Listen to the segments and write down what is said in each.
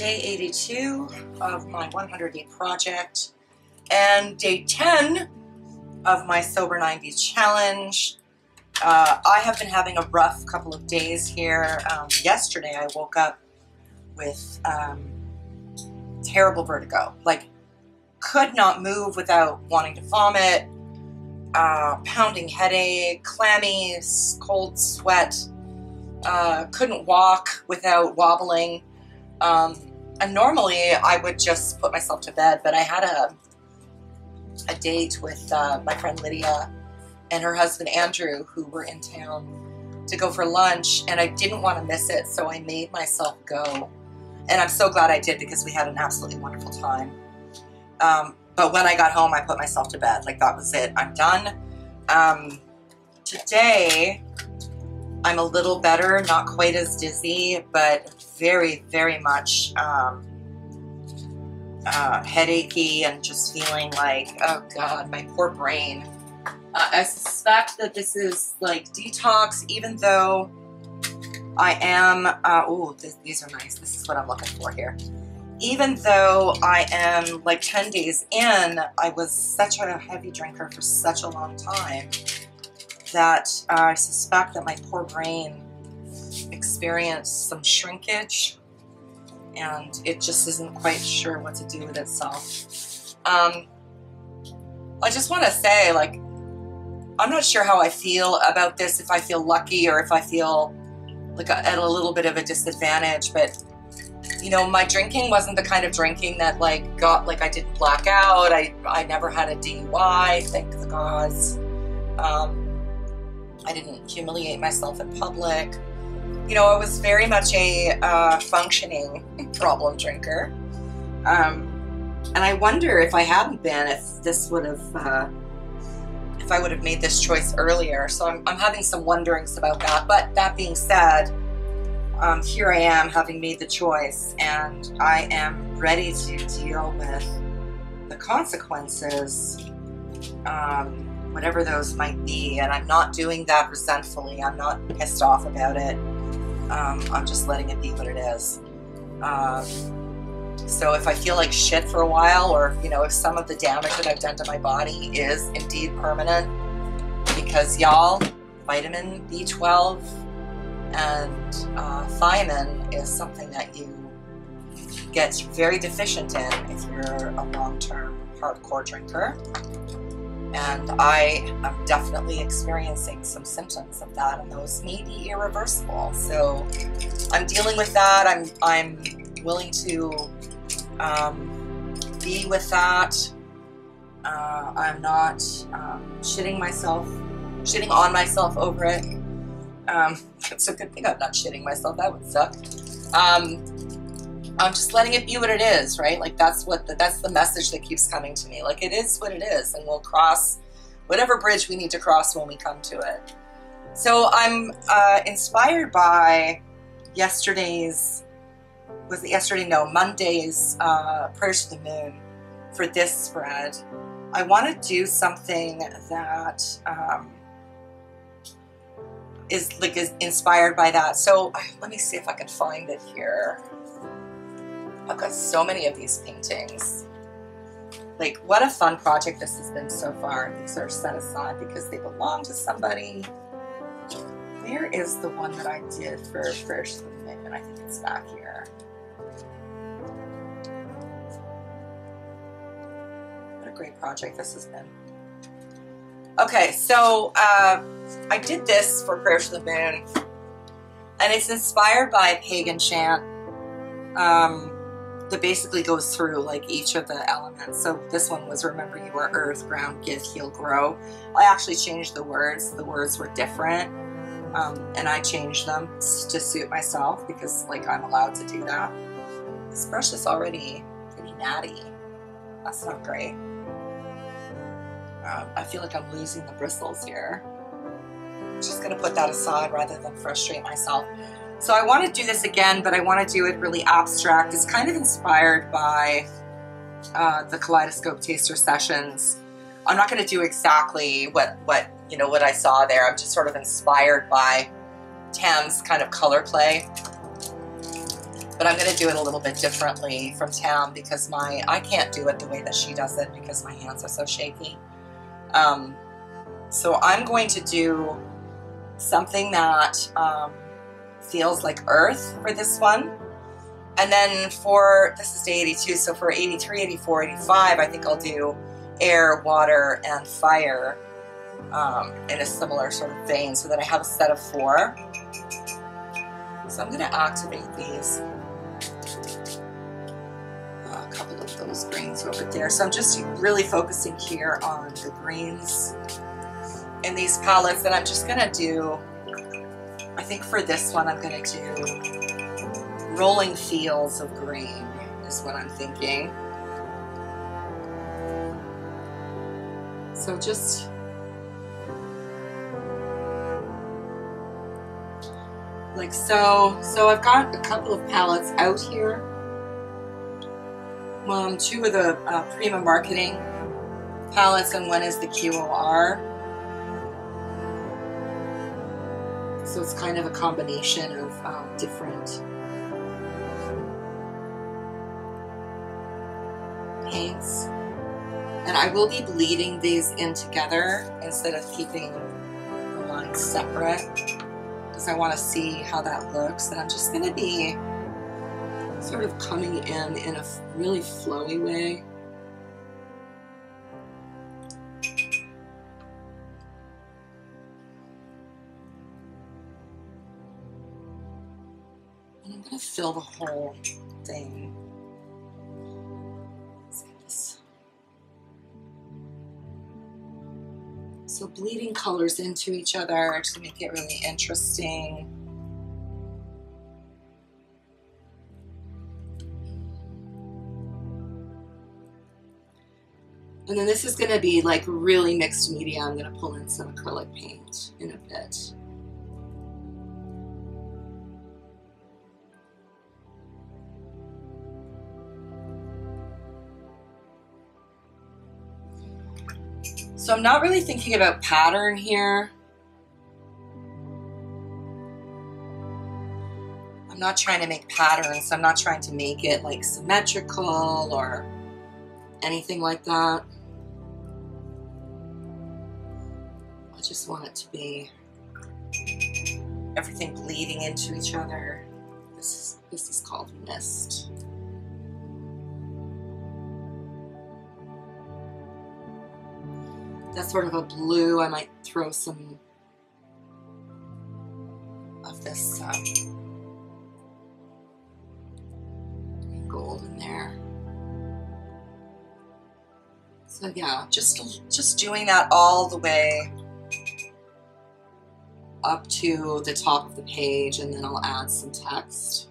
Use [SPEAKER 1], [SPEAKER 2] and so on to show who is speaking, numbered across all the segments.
[SPEAKER 1] day 82 of my 100-day project and day 10 of my Sober 90s challenge. I have been having a rough couple of days here. Yesterday I woke up with terrible vertigo, like could not move without wanting to vomit, pounding headache, clammy, cold sweat, couldn't walk without wobbling. And normally I would just put myself to bed, but I had a date with my friend Lydia and her husband Andrew, who were in town to go for lunch, and I didn't want to miss it, so I made myself go. And I'm so glad I did, because we had an absolutely wonderful time. But when I got home, I put myself to bed. Like, that was it. I'm done. Today, I'm a little better, not quite as dizzy, but very, very much headachy and just feeling like, oh God, my poor brain. I suspect that this is like detox, even though I am, these are nice. This is what I'm looking for here. Even though I am like 10 days in, I was such a heavy drinker for such a long time that I suspect that my poor brain experienced some shrinkage, and it just isn't quite sure what to do with itself. I just want to say, like, I'm not sure how I feel about this, if I feel lucky or if I feel like at a little bit of a disadvantage, but you know, my drinking wasn't the kind of drinking that like got, like, I didn't black out. I never had a DUI, thank the gods. I didn't humiliate myself in public. You know, I was very much a functioning problem drinker. And I wonder if I hadn't been, if this would have, if I would have made this choice earlier. So I'm having some wonderings about that. But that being said, here I am having made the choice, and I am ready to deal with the consequences, whatever those might be. And I'm not doing that resentfully. I'm not pissed off about it. I'm just letting it be what it is. So if I feel like shit for a while, or, you know, if some of the damage that I've done to my body is indeed permanent, because y'all, vitamin B12 and thiamine is something that you get very deficient in if you're a long-term hardcore drinker. And I am definitely experiencing some symptoms of that, and those may be irreversible. So I'm dealing with that. I'm willing to be with that. I'm not shitting on myself over it. It's a good thing I'm not shitting myself. That would suck. I'm just letting it be what it is, right? Like, that's the message that keeps coming to me. Like, it is what it is, and we'll cross whatever bridge we need to cross when we come to it. So I'm inspired by Monday's Prayers to the Moon for this spread. I want to do something that is inspired by that. So let me see if I can find it here. I've got so many of these paintings. Like, what a fun project this has been so far. These are set aside because they belong to somebody. Where is the one that I did for Prayers to the Moon? I think it's back here. What a great project this has been. Okay, so I did this for Prayers to the Moon, and it's inspired by a pagan chant that basically goes through like each of the elements. So this one was, remember you are earth, ground, give, heal, grow. I actually changed the words. The words were different, and I changed them to suit myself, because like I'm allowed to do that. This brush is already pretty natty. That's not great. I feel like I'm losing the bristles here. I'm just gonna put that aside rather than frustrate myself. So I want to do this again, but I want to do it really abstract. It's kind of inspired by the Kaleidoscope Taster Sessions. I'm not going to do exactly what I saw there. I'm just sort of inspired by Tam's kind of color play. but I'm going to do it a little bit differently from Tam because I can't do it the way that she does it because my hands are so shaky. So I'm going to do something that feels like earth for this one. And then for, this is day 82, so for 83, 84, 85, I think I'll do air, water, and fire in a similar sort of vein so that I have a set of 4. So I'm going to activate these. A couple of those greens over there. So I'm just really focusing here on the greens in these palettes. And I'm just going to do, I think for this one, I'm going to do rolling fields of green is what I'm thinking. So just like so. So I've got a couple of palettes out here. 2 of the Prima Marketing palettes and 1 is the QOR. So it's kind of a combination of different paints. And I will be bleeding these in together instead of keeping the lines separate because I want to see how that looks. And I'm just going to be sort of coming in a really flowy way. And I'm going to fill the whole thing. Let's get this. So bleeding colors into each other to make it really interesting. And then this is going to be like really mixed media. I'm going to pull in some acrylic paint in a bit. So I'm not really thinking about pattern here. I'm not trying to make patterns. I'm not trying to make it like symmetrical or anything like that. I just want it to be everything bleeding into each other. This is called mist. That's sort of a blue. I might throw some of this gold in there. So yeah, just doing that all the way up to the top of the page, and then I'll add some text.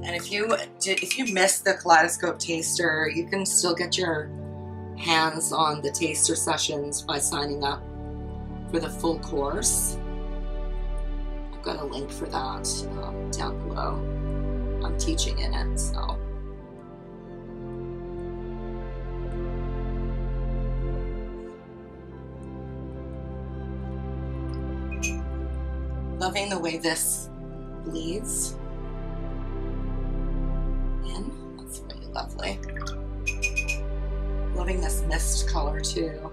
[SPEAKER 1] And if you missed the Kaleidoscope Taster, you can still get your hands on the taster sessions by signing up for the full course. I've got a link for that down below. I'm teaching in it, so. Loving the way this bleeds in. That's really lovely. Loving this mist color too.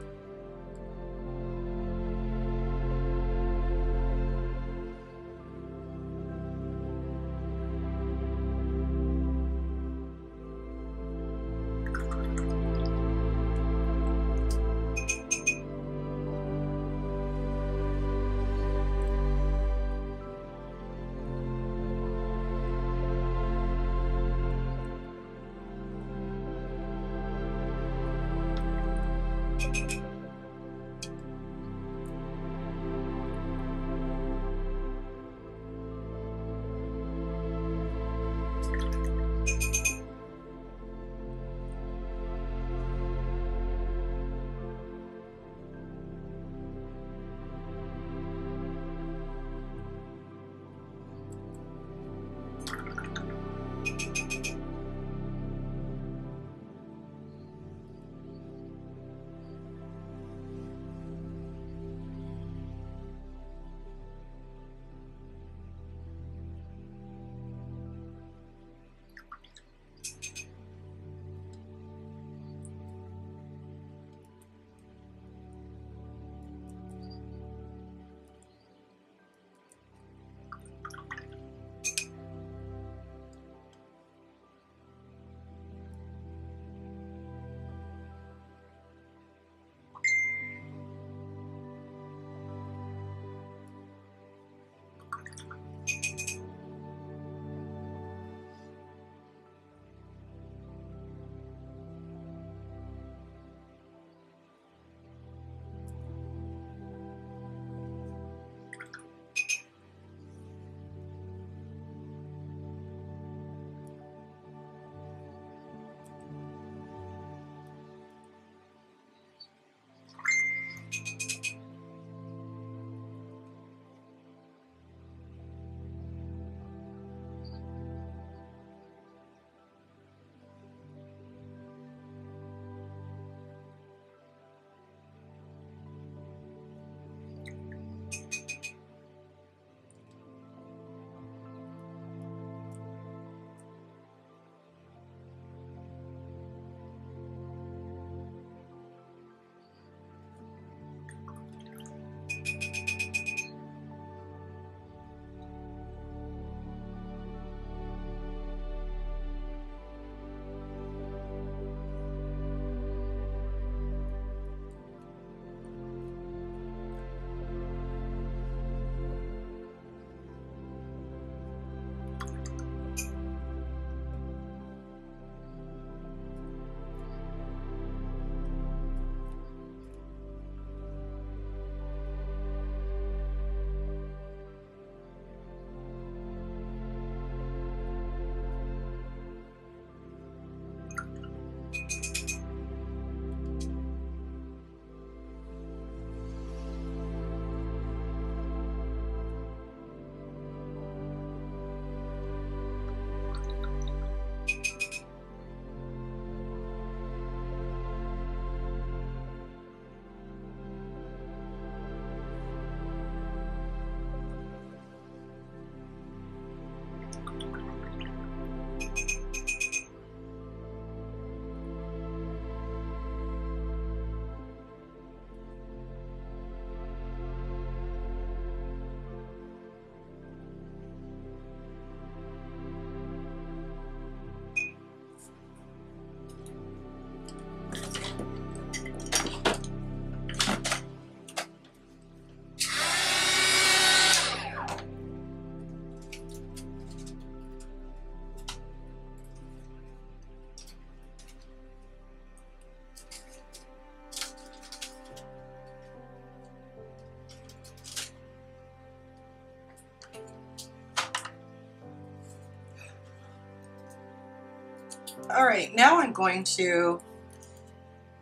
[SPEAKER 1] All right, now I'm going to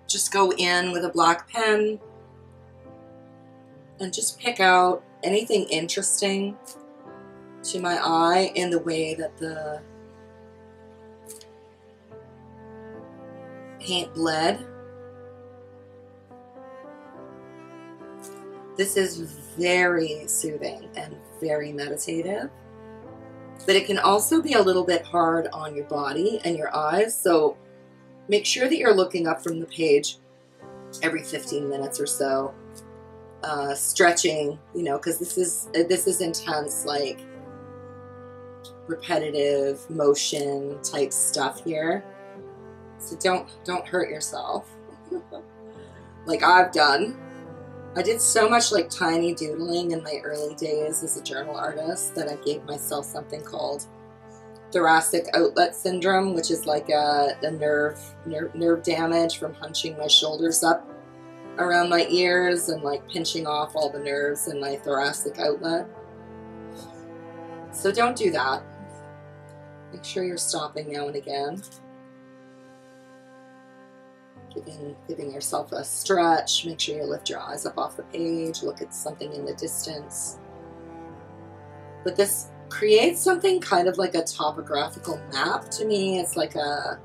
[SPEAKER 1] just go in with a black pen and just pick out anything interesting to my eye in the way that the paint bled. This is very soothing and very meditative, but it can also be a little bit hard on your body and your eyes, so make sure that you're looking up from the page every 15 minutes or so, stretching, you know, because this is intense, like repetitive motion type stuff here. So don't hurt yourself like I've done. I did so much like tiny doodling in my early days as a journal artist that I gave myself something called thoracic outlet syndrome, which is like a nerve damage from hunching my shoulders up around my ears and like pinching off all the nerves in my thoracic outlet. So don't do that. Make sure you're stopping now and again. Giving yourself a stretch. Make sure you lift your eyes up off the page, look at something in the distance. But this creates something kind of like a topographical map to me. It's like it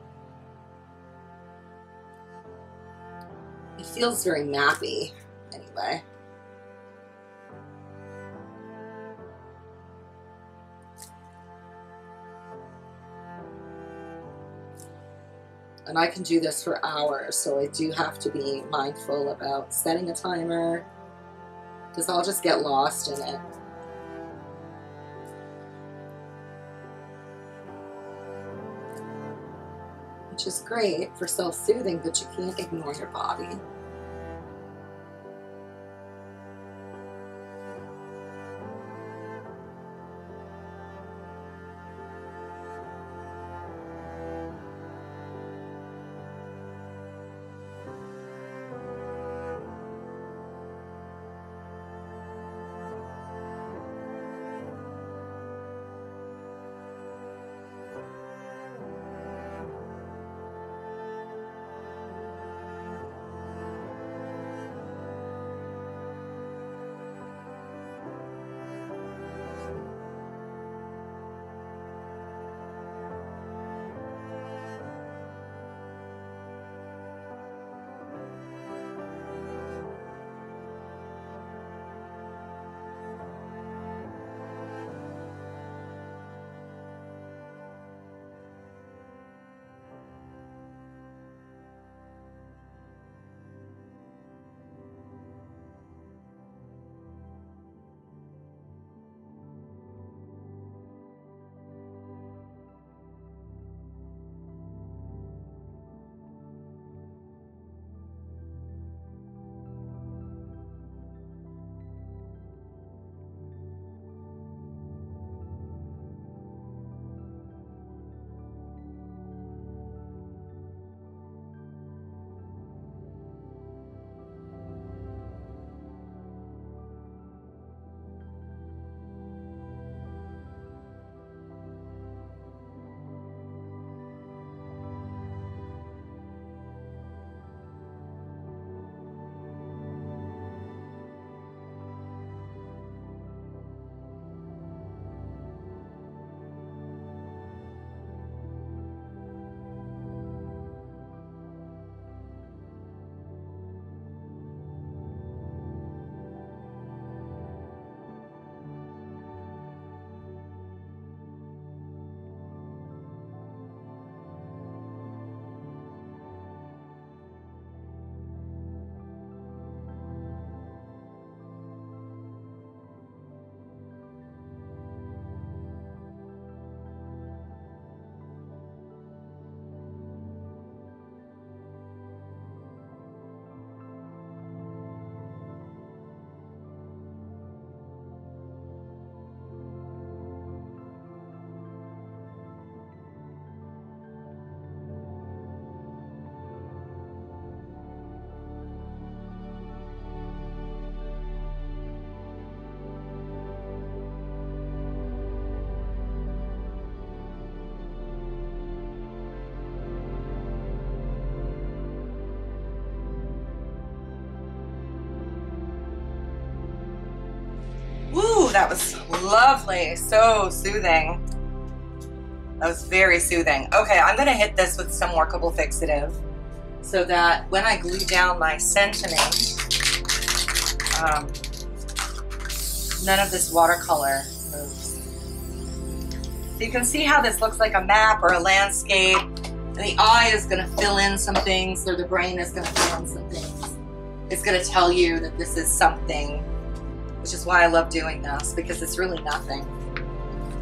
[SPEAKER 1] feels very mappy anyway. And I can do this for hours, so I do have to be mindful about setting a timer, because I'll just get lost in it. Which is great for self-soothing, but you can't ignore your body. that was lovely. So soothing. That was very soothing. Okay, I'm gonna hit this with some workable fixative so that when I glue down my sentiment, none of this watercolor moves. So you can see how this looks like a map or a landscape, and the eye is gonna fill in some things, or the brain is gonna fill in some things. It's gonna tell you that this is something, which is why I love doing this, because it's really nothing.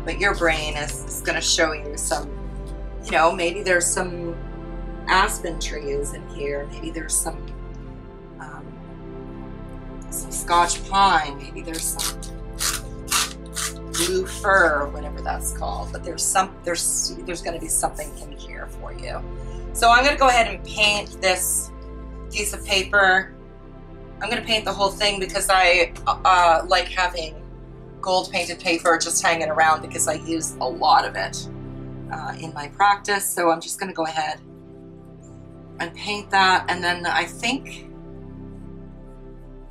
[SPEAKER 1] But your brain is going to show you some, you know, maybe there's some aspen trees in here. Maybe there's some Scotch pine. Maybe there's some blue fir, or whatever that's called. But there's going to be something in here for you. So I'm going to go ahead and paint this piece of paper. I'm going to paint the whole thing because I like having gold painted paper just hanging around because I use a lot of it in my practice. So I'm just going to go ahead and paint that, and then I think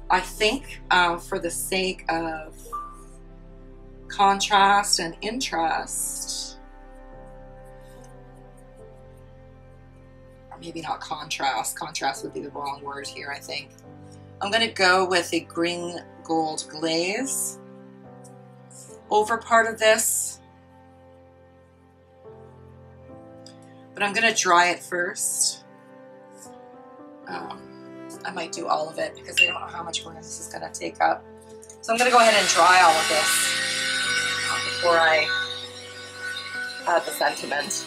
[SPEAKER 1] for the sake of contrast and interest, or maybe not contrast would be the wrong word here, I think. I'm going to go with a green gold glaze over part of this, but I'm going to dry it first. I might do all of it because I don't know how much room this is going to take up. So I'm going to go ahead and dry all of this before I add the sentiment.